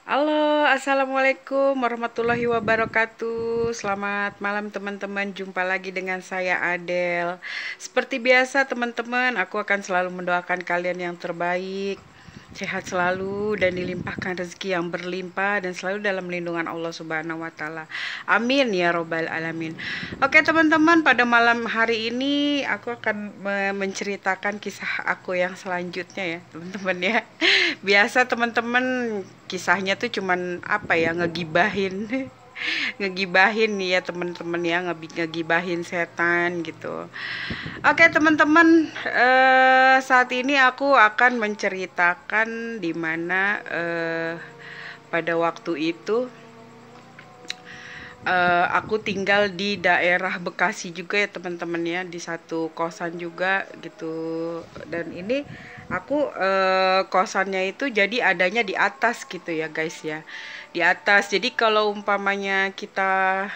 Halo, assalamualaikum warahmatullahi wabarakatuh. Selamat malam teman-teman. Jumpa lagi dengan saya Adel. Seperti biasa teman-teman, aku akan selalu mendoakan kalian yang terbaik, sehat selalu dan dilimpahkan rezeki yang berlimpah dan selalu dalam lindungan Allah Subhanahu wa taala. Amin ya robbal alamin. Oke teman-teman, pada malam hari ini aku akan menceritakan kisah aku yang selanjutnya ya, teman-teman ya. Biasa teman-teman kisahnya tuh cuman apa ya, ngegibahin ngegibahin nih ya teman-teman ya, ngegibahin setan gitu. Oke teman-teman, saat ini aku akan menceritakan di mana pada waktu itu aku tinggal di daerah Bekasi juga ya teman-teman ya, di satu kosan juga gitu. Dan ini aku kosannya itu jadi adanya di atas gitu ya guys ya, di atas. Jadi kalau umpamanya kita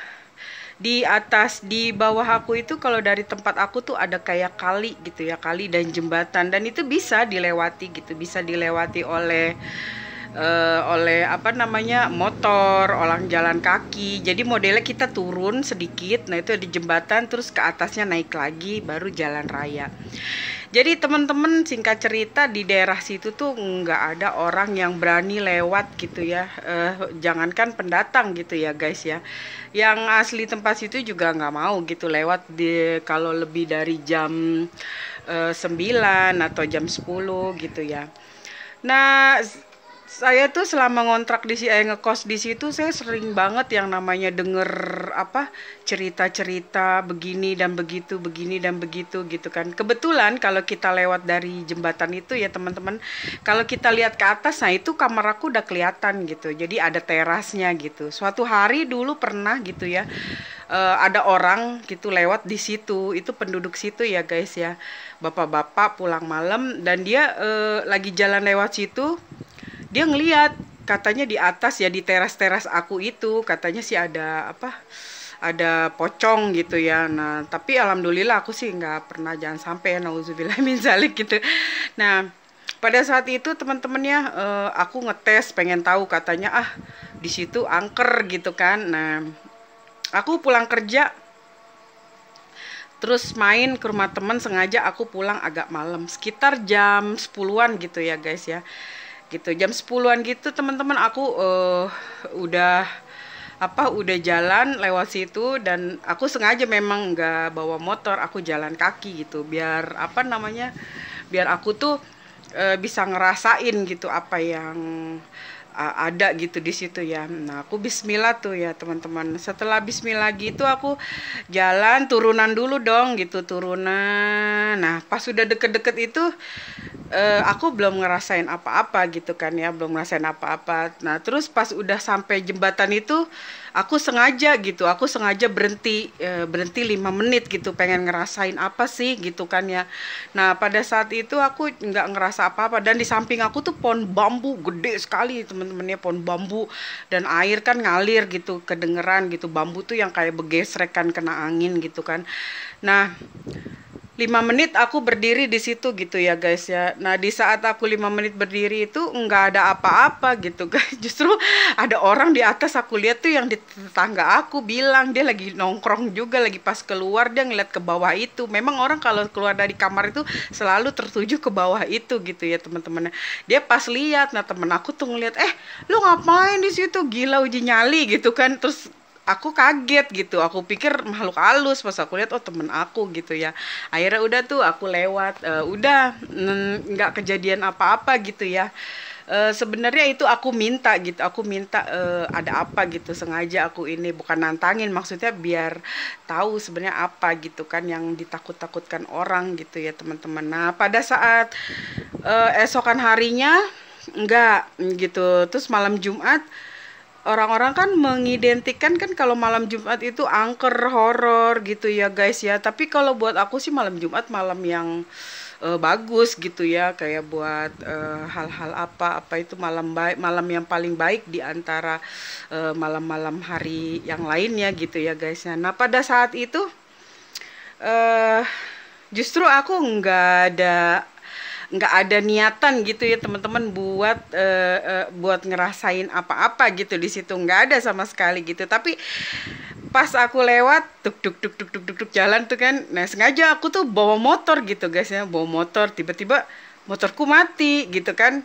di atas, di bawah aku itu kalau dari tempat aku tuh ada kayak kali gitu ya, kali dan jembatan, dan itu bisa dilewati gitu, bisa dilewati oleh apa namanya, motor, orang jalan kaki. Jadi modelnya kita turun sedikit, nah itu di jembatan, terus ke atasnya naik lagi baru jalan raya. Jadi teman-teman, singkat cerita di daerah situ tuh nggak ada orang yang berani lewat gitu ya. Jangankan pendatang gitu ya guys ya, yang asli tempat situ juga nggak mau gitu lewat di kalau lebih dari jam 9 atau jam 10 gitu ya. Nah, saya tuh selama ngontrak ngekos di situ, saya sering banget yang namanya denger apa, cerita-cerita begini dan begitu gitu kan. Kebetulan kalau kita lewat dari jembatan itu ya teman-teman, kalau kita lihat ke atas, nah itu kamar aku udah kelihatan gitu. Jadi ada terasnya gitu. Suatu hari dulu pernah gitu ya, ada orang gitu lewat di situ. Itu penduduk situ ya guys ya, bapak-bapak pulang malam, dan dia lagi jalan lewat situ. Dia ngeliat katanya di atas ya, di teras-teras aku itu katanya sih ada apa, ada pocong gitu ya. Nah tapi alhamdulillah aku sih nggak pernah, jangan sampai ya, nauzubillah min zalik gitu. Nah pada saat itu teman-temannya, aku ngetes pengen tahu, katanya di situ angker gitu kan. Nah aku pulang kerja terus main ke rumah teman, sengaja aku pulang agak malam, sekitar jam 10-an gitu ya guys ya, gitu jam 10-an gitu teman-teman. Aku udah udah jalan lewat situ, dan aku sengaja memang nggak bawa motor, aku jalan kaki gitu, biar apa namanya, biar aku tuh bisa ngerasain gitu apa yang ada gitu di situ ya. Nah, aku bismillah tuh ya teman-teman. Setelah bismillah gitu aku jalan turunan dulu dong gitu, turunan. Nah, pas sudah deket-deket itu aku belum ngerasain apa-apa gitu kan ya, belum ngerasain apa-apa. Nah, terus pas udah sampai jembatan itu, aku sengaja berhenti, berhenti 5 menit gitu, pengen ngerasain apa sih gitu kan ya. Nah, pada saat itu aku nggak ngerasa apa-apa, dan di samping aku tuh pohon bambu gede sekali teman-temannya, pohon bambu, dan air kan ngalir gitu, kedengeran gitu, bambu tuh yang kayak begesrek kan kena angin gitu kan. Nah, 5 menit aku berdiri di situ gitu ya guys ya. Nah di saat aku 5 menit berdiri itu nggak ada apa-apa gitu guys. Justru ada orang di atas, aku lihat tuh yang di tetangga aku bilang dia lagi nongkrong juga, lagi pas keluar dia ngeliat ke bawah itu. Memang orang kalau keluar dari kamar itu selalu tertuju ke bawah itu gitu ya teman-teman. Dia pas lihat, nah temen aku tuh ngeliat, lu ngapain di situ, gila uji nyali gitu kan. Terus aku kaget gitu, aku pikir makhluk halus, pas aku lihat oh temen aku gitu ya. Akhirnya udah tuh aku lewat, udah nggak kejadian apa-apa gitu ya. Sebenarnya itu aku minta gitu, aku minta ada apa gitu, sengaja aku ini bukan nantangin, maksudnya biar tahu sebenarnya apa gitu kan yang ditakut-takutkan orang gitu ya teman-teman. Nah pada saat esokan harinya enggak gitu, terus malam Jumat orang-orang kan mengidentikan kan kalau malam Jumat itu angker, horor gitu ya guys ya. Tapi kalau buat aku sih malam Jumat malam yang bagus gitu ya, kayak buat hal-hal apa itu malam baik, malam yang paling baik di antara malam-malam hari yang lainnya gitu ya guys ya. Nah pada saat itu justru aku nggak ada nggak ada niatan gitu ya teman-teman buat ngerasain apa-apa gitu di situ, nggak ada sama sekali gitu. Tapi pas aku lewat tuk tuk tuk tuk tuk tuk, tuk jalan tuh kan, nah sengaja aku tuh bawa motor gitu guys ya, bawa motor, tiba-tiba motorku mati gitu kan.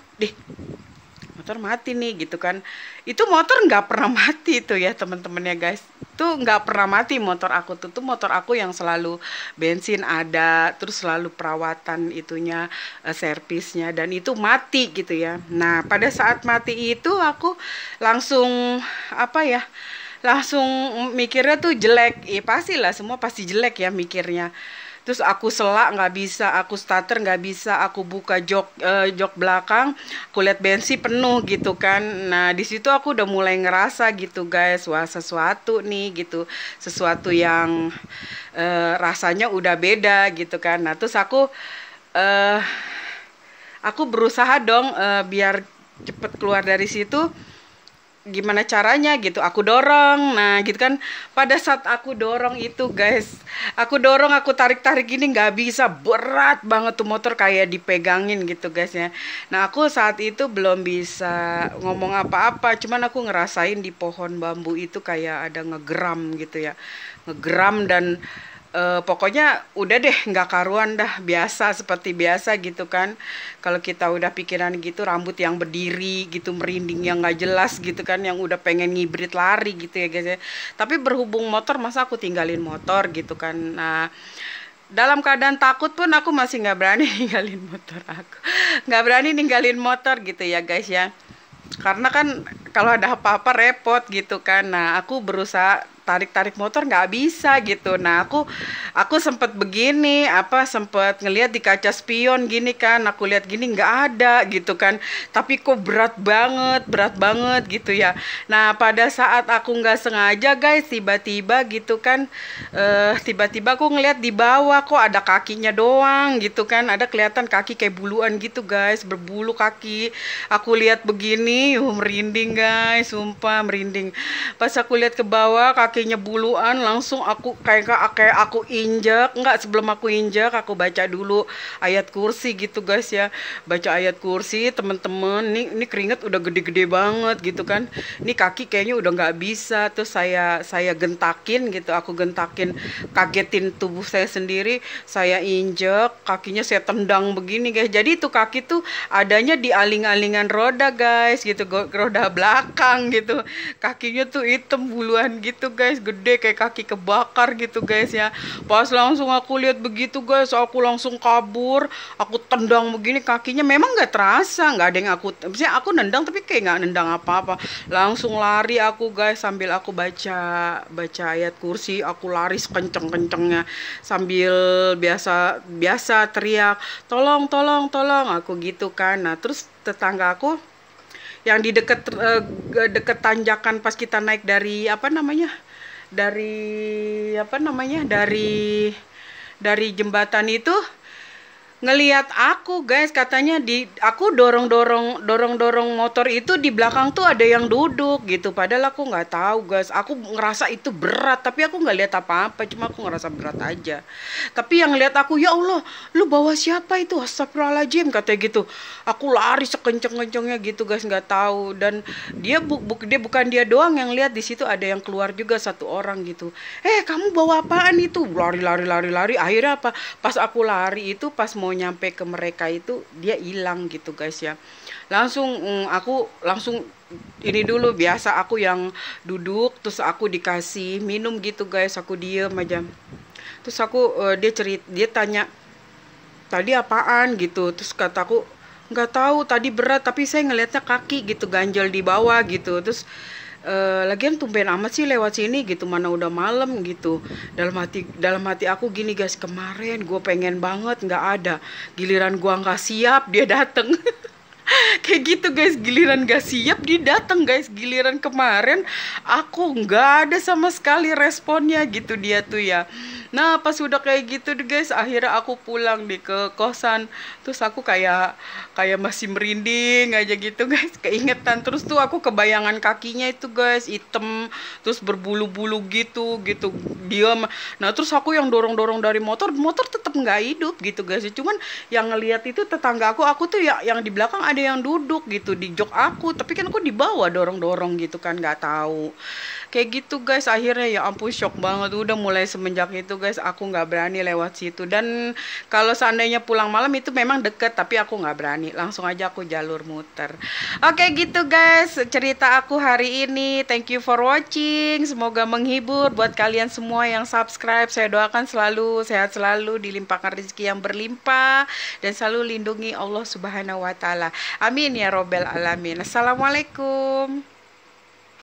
Motor mati nih gitu kan. Itu motor nggak pernah mati tuh ya teman-teman ya guys, tuh nggak pernah mati motor aku tuh motor aku yang selalu bensin ada, terus selalu perawatan itunya, servisnya, dan itu mati gitu ya. Nah pada saat mati itu aku langsung apa ya, langsung mikirnya tuh jelek, pastilah semua pasti jelek ya mikirnya. Terus aku selak nggak bisa, aku starter nggak bisa, aku buka jok belakang, aku lihat bensin penuh gitu kan. Nah di situ aku udah mulai ngerasa gitu guys, wah sesuatu nih gitu, sesuatu yang rasanya udah beda gitu kan. Nah terus eh, aku berusaha dong biar cepet keluar dari situ. Gimana caranya gitu, aku dorong, nah gitu kan. Pada saat aku dorong itu guys, aku dorong, aku tarik-tarik gini nggak bisa, berat banget tuh motor, kayak dipegangin gitu guys ya. Nah aku saat itu belum bisa ngomong apa-apa, cuman aku ngerasain di pohon bambu itu kayak ada ngegeram gitu ya, ngegeram. Dan pokoknya udah deh nggak karuan dah, biasa seperti biasa gitu kan. Kalau kita udah pikiran gitu, rambut yang berdiri gitu, merinding yang nggak jelas gitu kan, yang udah pengen ngibrit lari gitu ya guys ya. Tapi berhubung motor, masa aku tinggalin motor gitu kan. Nah dalam keadaan takut pun aku masih nggak berani ninggalin motor aku, nggak berani ninggalin motor gitu ya guys ya. Karena kan kalau ada apa-apa repot gitu kan. Nah aku berusaha tarik-tarik motor nggak bisa gitu. Nah aku sempet begini, sempet ngelihat di kaca spion gini kan, aku lihat gini nggak ada gitu kan. Tapi kok berat banget gitu ya. Nah pada saat aku nggak sengaja guys, tiba-tiba gitu kan, tiba-tiba aku ngelihat di bawah kok ada kakinya doang gitu kan, ada kelihatan kaki kayak buluan gitu guys, berbulu kaki. Aku lihat begini, merinding guys, sumpah merinding. Pas aku lihat ke bawah, kakinya buluan, langsung aku kayak aku injek. Enggak, sebelum aku injek aku baca dulu ayat kursi gitu guys ya. Baca ayat kursi teman-teman. Ini keringet udah gede-gede banget gitu kan. Ini kaki kayaknya udah nggak bisa. Terus saya gentakin gitu, aku gentakin, kagetin tubuh saya sendiri. Saya injek, kakinya saya tendang begini guys. Jadi itu kaki tuh adanya di aling-alingan roda guys gitu, roda belakang gitu. Kakinya tuh hitam buluan gitu guys, gede kayak kaki kebakar gitu guys ya. Pas langsung aku lihat begitu guys, aku langsung kabur, aku tendang begini, kakinya memang nggak terasa, nggak ada yang maksudnya aku nendang tapi kayak nggak nendang apa-apa. Langsung lari aku guys, sambil aku baca ayat kursi, aku lari sekenceng-kencengnya sambil biasa teriak, tolong tolong tolong, aku gitu kan. Nah terus tetangga aku yang di deket tanjakan, pas kita naik dari dari jembatan itu, ngelihat aku guys, katanya aku dorong motor itu, di belakang tuh ada yang duduk gitu. Padahal aku nggak tahu guys, aku ngerasa itu berat tapi aku nggak lihat apa-apa, cuma aku ngerasa berat aja. Tapi yang lihat aku, ya Allah, lu bawa siapa itu, astagfirullahaladzim, katanya gitu. Aku lari sekenceng-kencengnya gitu guys, nggak tahu. Dan dia bukan dia doang yang lihat, di situ ada yang keluar juga, satu orang gitu. Kamu bawa apaan itu? Lari. Akhirnya apa? Pas aku lari itu, pas mau nyampe ke mereka itu, dia hilang gitu guys ya. Aku langsung ini dulu, biasa aku yang duduk, terus aku dikasih minum gitu guys, aku diem aja. Terus dia tanya, tadi apaan gitu. Terus kataku, nggak tahu, tadi berat tapi saya ngelihatnya kaki gitu, ganjel di bawah gitu. Terus lagian tumben amat sih lewat sini gitu, mana udah malam gitu. Dalam hati aku gini guys, kemarin gue pengen banget nggak ada, giliran gue nggak siap dia dateng. Kayak gitu guys, giliran gak siap dia datang guys, giliran kemarin aku nggak ada sama sekali responnya gitu dia tuh ya. Nah pas udah kayak gitu deh guys, akhirnya aku pulang nih ke kosan, terus aku kayak kayak masih merinding aja gitu guys, keingetan terus tuh aku kebayangan kakinya itu guys, hitam terus berbulu-bulu gitu gitu dia. Nah terus aku yang dorong-dorong dari motor, motor tetap nggak hidup gitu guys, cuman yang ngelihat itu tetangga aku tuh ya yang di belakang ada yang duduk gitu di jok aku, tapi kan aku di bawah dorong-dorong gitu kan, nggak tahu kayak gitu guys. Akhirnya ya ampun shock banget, udah mulai semenjak itu guys aku nggak berani lewat situ. Dan kalau seandainya pulang malam itu memang deket, tapi aku nggak berani, langsung aja aku jalur muter. Oke gitu guys cerita aku hari ini, thank you for watching, semoga menghibur buat kalian semua yang subscribe. Saya doakan selalu sehat, selalu dilimpahkan rezeki yang berlimpah, dan selalu lindungi Allah Subhanahu wa Ta'ala. Amin ya Robbal Alamin. Assalamualaikum.